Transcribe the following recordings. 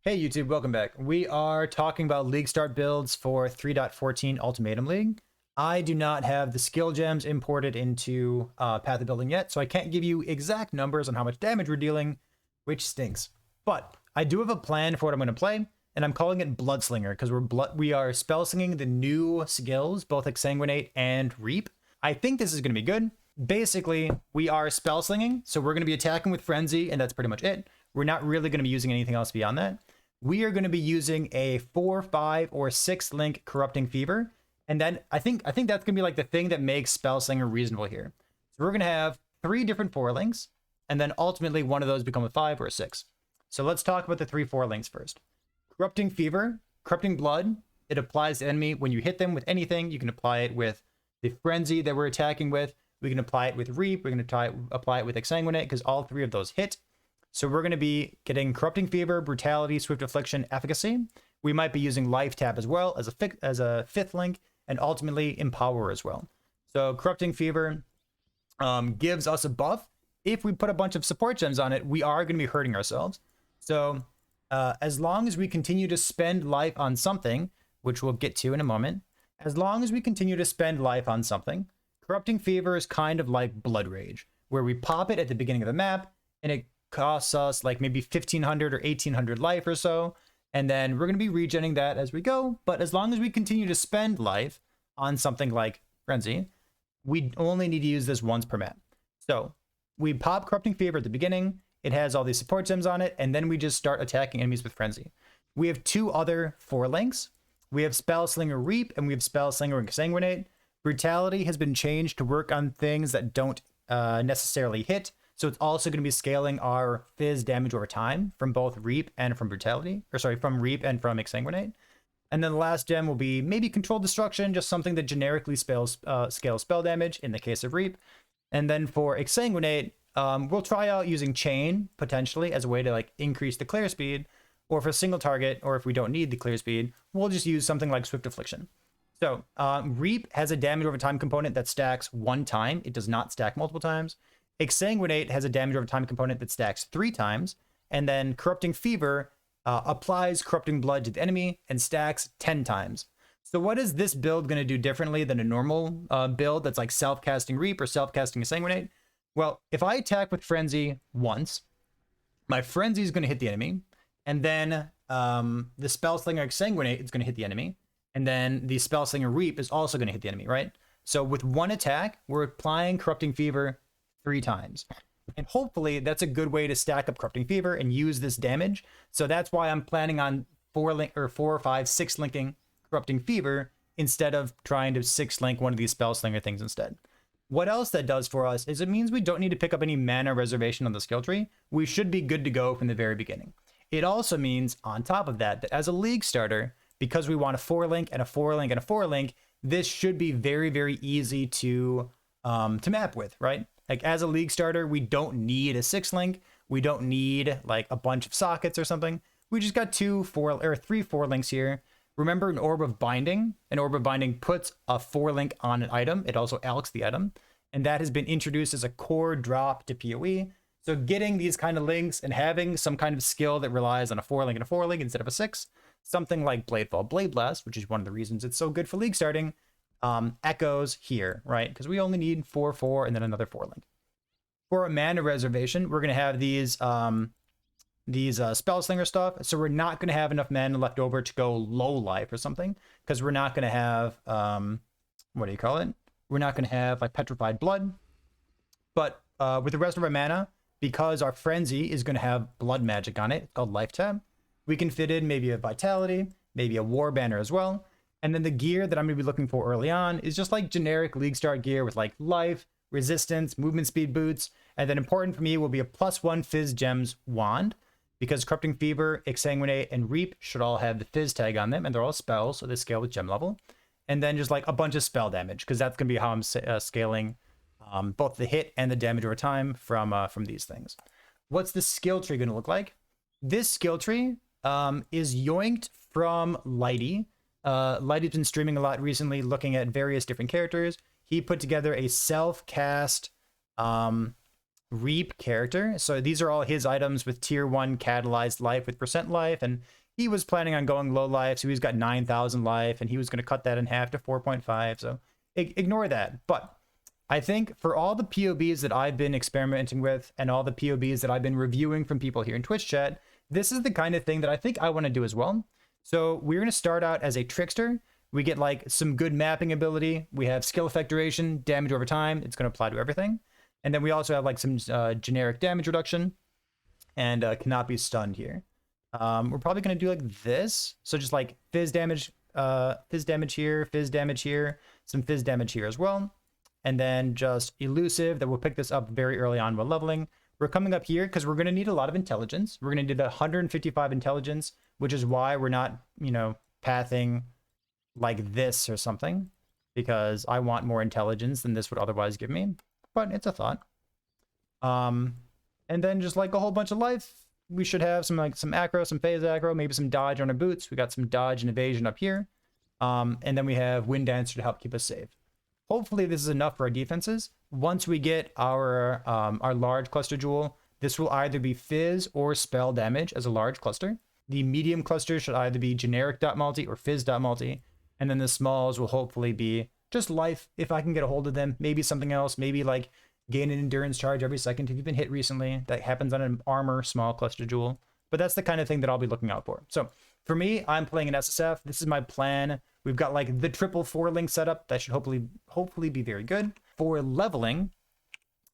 Hey YouTube, welcome back. We are talking about League start builds for 3.14 Ultimatum League. I do not have the skill gems imported into Path of Building yet, so I can't give you exact numbers on how much damage we're dealing, which stinks. But I do have a plan for what I'm going to play, and I'm calling it Bloodslinger because we are spell slinging the new skills, both Exsanguinate and Reap. I think this is going to be good. Basically, we are spell slinging, so we're going to be attacking with Frenzy, and that's pretty much it. We're not really going to be using anything else beyond that. We are going to be using a 4, 5, or 6 link Corrupting Fever. And then I think that's going to be like the thing that makes Spellslinger reasonable here. So we're going to have 3 different 4 links, and then ultimately one of those become a 5 or a 6. So let's talk about the 3, 4 links first. Corrupting Fever, Corrupting Blood. It applies to enemy when you hit them with anything. You can apply it with the Frenzy that we're attacking with. We can apply it with Reap. We're going to apply it with Exsanguinate because all 3 of those hit. So we're going to be getting Corrupting Fever, Brutality, Swift Affliction, Efficacy. We might be using Lifetap as well as a 5th link, and ultimately Empower as well. So Corrupting Fever gives us a buff. If we put a bunch of support gems on it, we are going to be hurting ourselves. So as long as we continue to spend life on something, which we'll get to in a moment, as long as we continue to spend life on something, Corrupting Fever is kind of like Blood Rage, where we pop it at the beginning of the map, and it costs us like maybe 1500 or 1800 life or so, and then we're going to be regenerating that as we go. But as long as we continue to spend life on something like Frenzy, we only need to use this once per map. So we pop Corrupting Fever at the beginning, it has all these support gems on it, and then we just start attacking enemies with Frenzy. We have 2 other 4 links. We have Spellslinger Reap, and we have Spellslinger Exsanguinate. Brutality has been changed to work on things that don't necessarily hit. So it's also going to be scaling our fizz damage over time from both Reap and from Brutality. Or sorry, from Reap and from Exsanguinate. And then the last gem will be maybe Controlled Destruction, just something that generically scales spell damage in the case of Reap. And then for Exsanguinate, we'll try out using Chain, potentially, as a way to like increase the clear speed. Or for single target, or if we don't need the clear speed, we'll just use something like Swift Affliction. So Reap has a damage over time component that stacks 1 time. It does not stack multiple times. Exsanguinate has a damage over time component that stacks 3 times, and then Corrupting Fever applies Corrupting Blood to the enemy and stacks 10 times. So what is this build going to do differently than a normal build that's like self-casting Reap or self-casting Exsanguinate? Well, if I attack with Frenzy once, my Frenzy is going to hit the enemy, and then the Spellslinger Exsanguinate is going to hit the enemy, and then the Spellslinger Reap is also going to hit the enemy, right? So with one attack, we're applying Corrupting Fever 3 times. And hopefully that's a good way to stack up Corrupting Fever and use this damage. So that's why I'm planning on 4 or 5, 6 linking Corrupting Fever instead of trying to 6 link one of these Spellslinger things instead. What else that does for us is it means we don't need to pick up any mana reservation on the skill tree. We should be good to go from the very beginning. It also means, on top of that, that as a league starter, because we want a 4 link and a 4 link and a 4 link, this should be very, very easy to map with, right? Like as a league starter, we don't need a 6 link. We don't need like a bunch of sockets or something. We just got 3, 4 links here. Remember an Orb of Binding? An Orb of Binding puts a 4 link on an item. It also alks the item. And that has been introduced as a core drop to PoE. So getting these kind of links and having some kind of skill that relies on a 4 link and a 4 link instead of a 6, something like Bladefall Blade Blast, which is one of the reasons it's so good for league starting, echoes here, right? Because we only need 4, 4, and then another 4 link. For a mana reservation, we're going to have these Spellslinger stuff, so we're not going to have enough mana left over to go low life or something, because we're not going to have, what do you call it? We're not going to have like Petrified Blood. But with the rest of our mana, because our Frenzy is going to have blood magic on it, it's called Lifetap, we can fit in maybe a Vitality, maybe a War Banner as well. And then the gear that I'm going to be looking for early on is just like generic League Start gear with like life, resistance, movement speed boots. And then important for me will be a +1 Fizz Gems wand, because Corrupting Fever, Exsanguinate, and Reap should all have the Fizz tag on them, and they're all spells, so they scale with gem level. And then just like a bunch of spell damage, because that's going to be how I'm scaling both the hit and the damage over time from these things. What's the skill tree going to look like? This skill tree is yoinked from Lighty. Lighty's been streaming a lot recently, looking at various different characters. He put together a self-cast Reap character. So these are all his items with tier 1 catalyzed life with percent life, and he was planning on going low life, so he's got 9,000 life, and he was going to cut that in half to 4.5, so ignore that. But I think for all the POBs that I've been experimenting with and all the POBs that I've been reviewing from people here in Twitch chat, this is the kind of thing that I think I want to do as well. So we're going to start out as a Trickster. We get like some good mapping ability. We have skill effect duration, damage over time. It's going to apply to everything. And then we also have like some generic damage reduction and cannot be stunned here. We're probably going to do like this. So just like fizz damage here, fizz damage here, some fizz damage here as well. And then just elusive that we'll pick this up very early on while leveling. We're coming up here because we're going to need a lot of intelligence. We're going to need 155 intelligence, which is why we're not, you know, pathing like this or something, because I want more intelligence than this would otherwise give me. But it's a thought. And then just like a whole bunch of life, we should have some acro, some phase acro, maybe some dodge on our boots. We got some dodge and evasion up here. And then we have Wind Dancer to help keep us safe. Hopefully this is enough for our defenses. Once we get our large cluster jewel, this will either be fizz or spell damage as a large cluster. The medium cluster should either be generic.multi or fizz.multi. And then the smalls will hopefully be just life, if I can get a hold of them. Maybe something else, maybe like gain an endurance charge every second if you've been hit recently. That happens on an armor small cluster jewel. But that's the kind of thing that I'll be looking out for. So for me, I'm playing an SSF. This is my plan. We've got like the triple 4-link setup that should hopefully be very good. For leveling,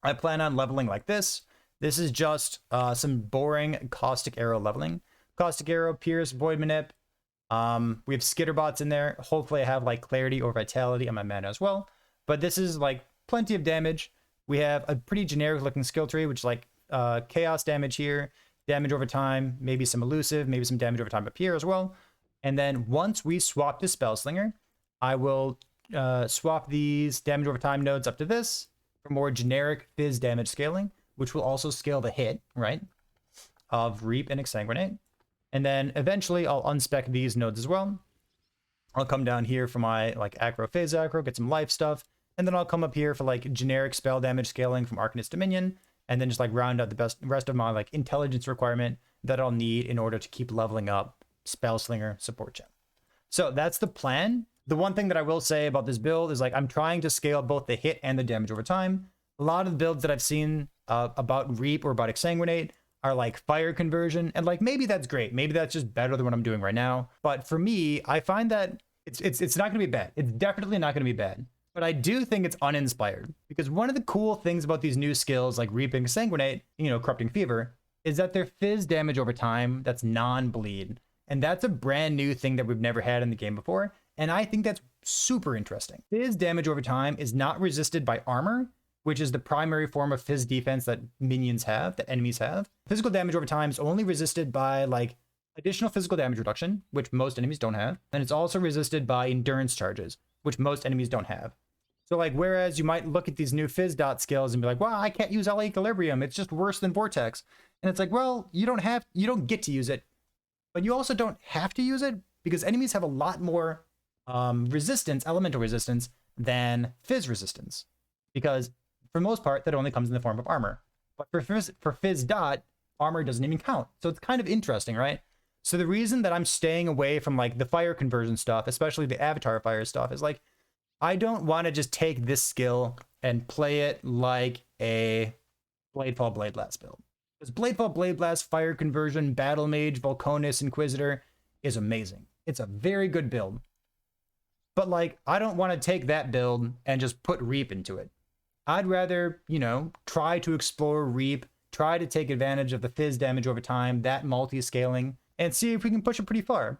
I plan on leveling like this. This is just some boring caustic arrow leveling. Caustic arrow, pierce, void manip. We have skitterbots in there. Hopefully I have like clarity or vitality on my mana as well. But this is like plenty of damage. We have a pretty generic looking skill tree, which is like chaos damage here, damage over time, maybe some elusive, maybe some damage over time up here as well. And then once we swap to Spellslinger, I will swap these damage over time nodes up to this for more generic fizz damage scaling, which will also scale the hit, right, of Reap and Exsanguinate. And then eventually I'll unspec these nodes as well. I'll come down here for my like acro, phase acro, get some life stuff. And then I'll come up here for like generic spell damage scaling from Arcanist Dominion. And then just like round out the rest of my like intelligence requirement that I'll need in order to keep leveling up Spellslinger support gem. So that's the plan. The one thing that I will say about this build is like I'm trying to scale both the hit and the damage over time. A lot of the builds that I've seen about Reap or about Exsanguinate are like fire conversion, and like maybe that's great, maybe that's just better than what I'm doing right now. But for me, I find that it's not going to be bad. It's definitely not going to be bad. But I do think it's uninspired, because one of the cool things about these new skills like Reap and Exsanguinate, you know, Corrupting Fever, is that they're fizz damage over time that's non-bleed. And that's a brand new thing that we've never had in the game before. And I think that's super interesting. Fizz damage over time is not resisted by armor, which is the primary form of fizz defense that minions have, that enemies have. Physical damage over time is only resisted by like additional physical damage reduction, which most enemies don't have. And it's also resisted by endurance charges, which most enemies don't have. So like, whereas you might look at these new fizz dot skills and be like, wow, I can't use LA Equilibrium, it's just worse than Vortex. And it's like, well, you don't get to use it, but you also don't have to use it, because enemies have a lot more resistance, elemental resistance, than fizz resistance. Because for the most part, that only comes in the form of armor. But for fizz dot, armor doesn't even count. So it's kind of interesting, right? So the reason that I'm staying away from like the fire conversion stuff, especially the avatar fire stuff, is like, I don't want to just take this skill and play it like a Bladefall Blade Blast build. Because Bladefall Blade Blast, Fire Conversion, Battle Mage, Volconus, Inquisitor is amazing. It's a very good build. But like, I don't want to take that build and just put Reap into it. I'd rather, you know, try to explore Reap, try to take advantage of the fizz damage over time, that multi-scaling, and see if we can push it pretty far.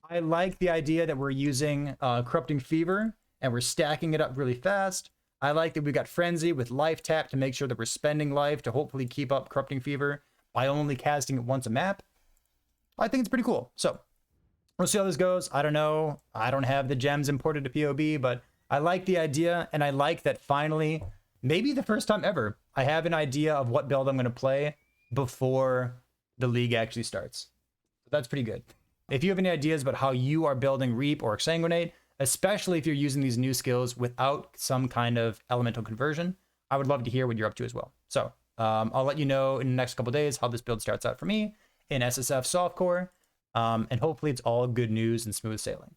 I like the idea that we're using Corrupting Fever, and we're stacking it up really fast. I like that we got Frenzy with Lifetap to make sure that we're spending life to hopefully keep up Corrupting Fever by only casting it once a map. I think it's pretty cool. So we'll see how this goes. I don't know. I don't have the gems imported to POB, but I like the idea, and I like that finally, maybe the first time ever, I have an idea of what build I'm going to play before the league actually starts. So that's pretty good. If you have any ideas about how you are building Reap or Exsanguinate, especially if you're using these new skills without some kind of elemental conversion, I would love to hear what you're up to as well. So I'll let you know in the next couple days how this build starts out for me in SSF softcore, and hopefully it's all good news and smooth sailing.